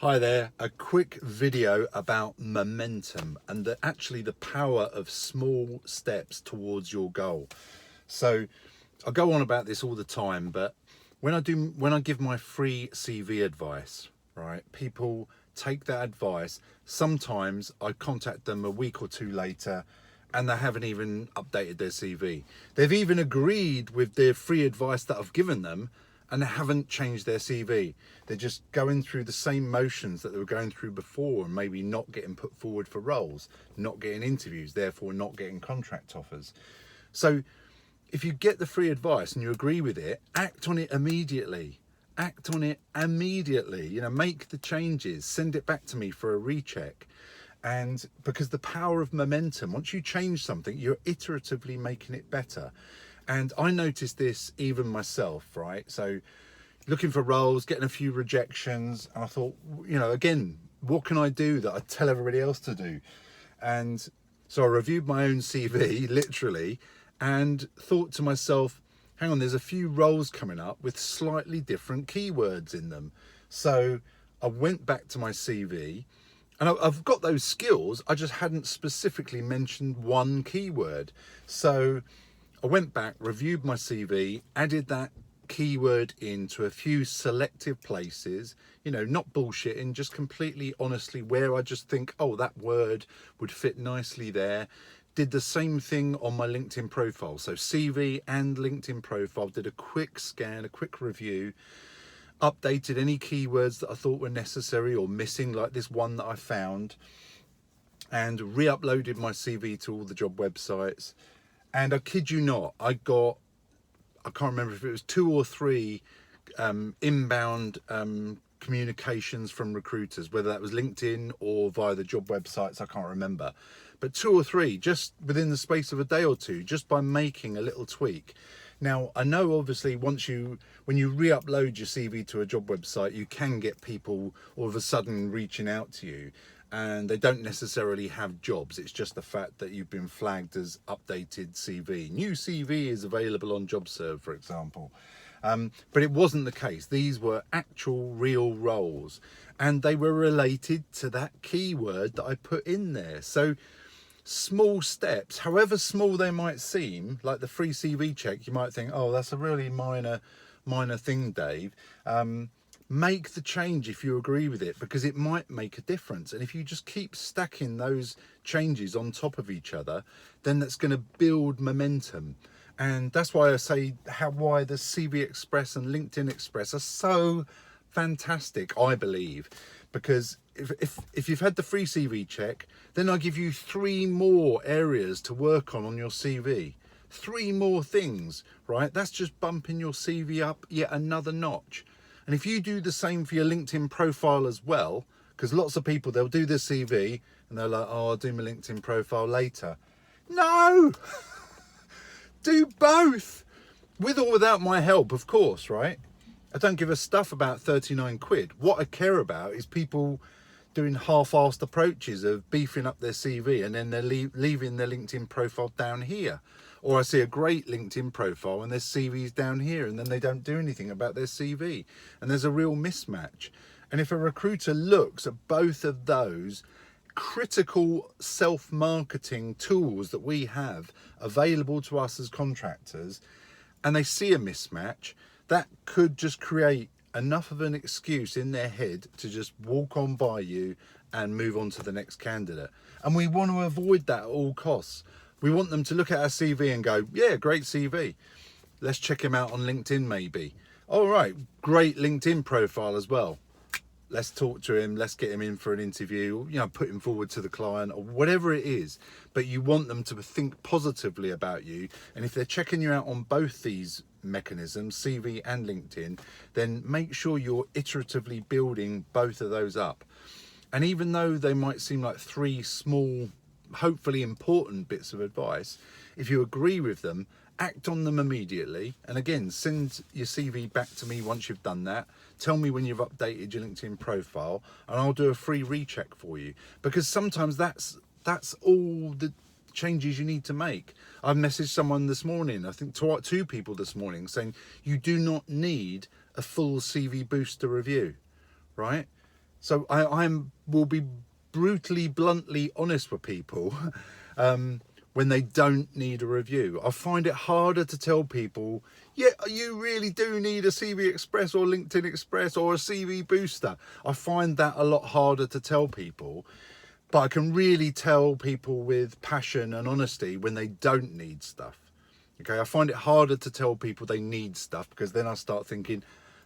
Hi there, a quick video about momentum and actually the power of small steps towards your goal. So I go on about this all the time, but when I give my free CV advice, right, people take that advice. Sometimes I contact them a week or two later and they haven't even updated their CV. They've even agreed with their free advice that I've given them, and they haven't changed their CV. They're just going through the same motions that they were going through before, and maybe not getting put forward for roles, not getting interviews, therefore not getting contract offers. So if you get the free advice and you agree with it, act on it immediately. Act on it immediately. Make the changes, send it back to me for a recheck. And because the power of momentum, once you change something, you're iteratively making it better. And I noticed this even myself, right? So looking for roles, getting a few rejections, and I thought, again, what can I do that I tell everybody else to do? And so I reviewed my own CV, literally, and thought to myself, hang on, there's a few roles coming up with slightly different keywords in them. So I went back to my CV, and I've got those skills, I just hadn't specifically mentioned one keyword. So I went back, reviewed my CV, added that keyword into a few selective places, not bullshitting, just completely honestly where I just think, oh, that word would fit nicely there. Did the same thing on my LinkedIn profile. So CV and LinkedIn profile, did a quick scan, a quick review, updated any keywords that I thought were necessary or missing, like this one that I found, and re-uploaded my CV to all the job websites. And I kid you not, I can't remember if it was 2 or 3 inbound communications from recruiters, whether that was LinkedIn or via the job websites, I can't remember. But 2 or 3, just within the space of a day or two, just by making a little tweak. Now, I know obviously when you re-upload your CV to a job website, you can get people all of a sudden reaching out to you, and they don't necessarily have jobs. It's just the fact that you've been flagged as updated CV. New CV is available on JobServe, for example. But it wasn't the case. These were actual real roles, and they were related to that keyword that I put in there. So small steps, however small they might seem, like the free CV check, you might think, oh, that's a really minor thing, Dave. Make the change if you agree with it, because it might make a difference. And if you just keep stacking those changes on top of each other, then that's going to build momentum. And that's why I say why the CV Express and LinkedIn Express are so fantastic, I believe, because if you've had the free CV check, then I give you 3 more areas to work on your CV. 3 more things, right? That's just bumping your CV up yet another notch. And if you do the same for your LinkedIn profile as well, because lots of people, they'll do their CV and they're like, oh, I'll do my LinkedIn profile later. No! Do both! With or without my help, of course, right? I don't give a stuff about 39 quid. What I care about is people doing half-assed approaches of beefing up their CV and then they're leaving their LinkedIn profile down here. Or I see a great LinkedIn profile and their CV's down here, and then they don't do anything about their CV. And there's a real mismatch. And if a recruiter looks at both of those critical self-marketing tools that we have available to us as contractors, and they see a mismatch, that could just create enough of an excuse in their head to just walk on by you and move on to the next candidate. And we want to avoid that at all costs. We want them to look at our CV and go, yeah, great CV. Let's check him out on LinkedIn maybe. All right, great LinkedIn profile as well. Let's talk to him, let's get him in for an interview, put him forward to the client or whatever it is. But you want them to think positively about you. And if they're checking you out on both these mechanisms, CV and LinkedIn, then make sure you're iteratively building both of those up. And even though they might seem like 3 small, hopefully important bits of advice, if you agree with them, act on them immediately. And again, send your CV back to me once you've done that. Tell me when you've updated your LinkedIn profile, and I'll do a free recheck for you. Because sometimes that's all the changes you need to make. I've messaged someone this morning, I think 2 people this morning, saying you do not need a full CV booster review, right? So I will be brutally, bluntly honest with people when they don't need a review. I find it harder to tell people, yeah, you really do need a CV Express or LinkedIn Express or a CV booster. I find that a lot harder to tell people, but I can really tell people with passion and honesty when they don't need stuff. Okay, I find it harder to tell people they need stuff because then I start thinking,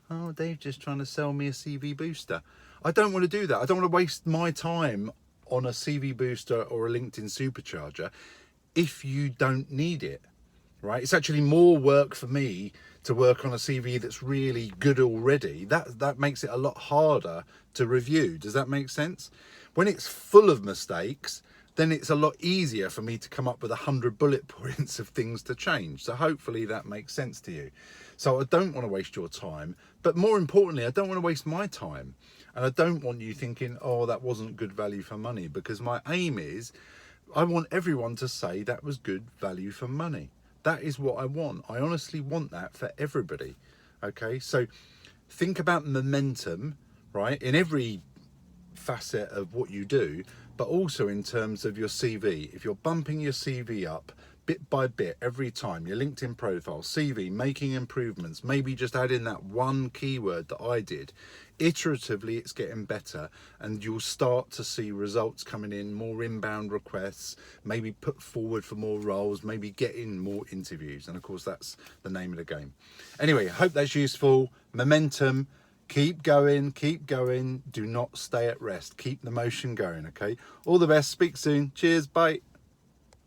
oh, they're just trying to sell me a CV booster. I don't want to do that. I don't want to waste my time on a CV booster or a LinkedIn supercharger if you don't need it, right? It's actually more work for me to work on a CV that's really good already. That makes it a lot harder to review. Does that make sense? When it's full of mistakes, then it's a lot easier for me to come up with 100 bullet points of things to change. So hopefully that makes sense to you. So I don't want to waste your time, but more importantly, I don't want to waste my time. And I don't want you thinking, oh, that wasn't good value for money, because my aim is I want everyone to say that was good value for money. That is what I want. I honestly want that for everybody. Okay, so think about momentum, right, in every facet of what you do, but also in terms of your CV. If you're bumping your CV up bit by bit every time, your LinkedIn profile, CV, making improvements, maybe just add in that one keyword that I did, iteratively it's getting better, and you'll start to see results coming in, more inbound requests, maybe put forward for more roles, maybe get in more interviews. And of course, that's the name of the game. Anyway, hope that's useful. Momentum. Keep going, do not stay at rest. Keep the motion going, okay? All the best, speak soon. Cheers, bye.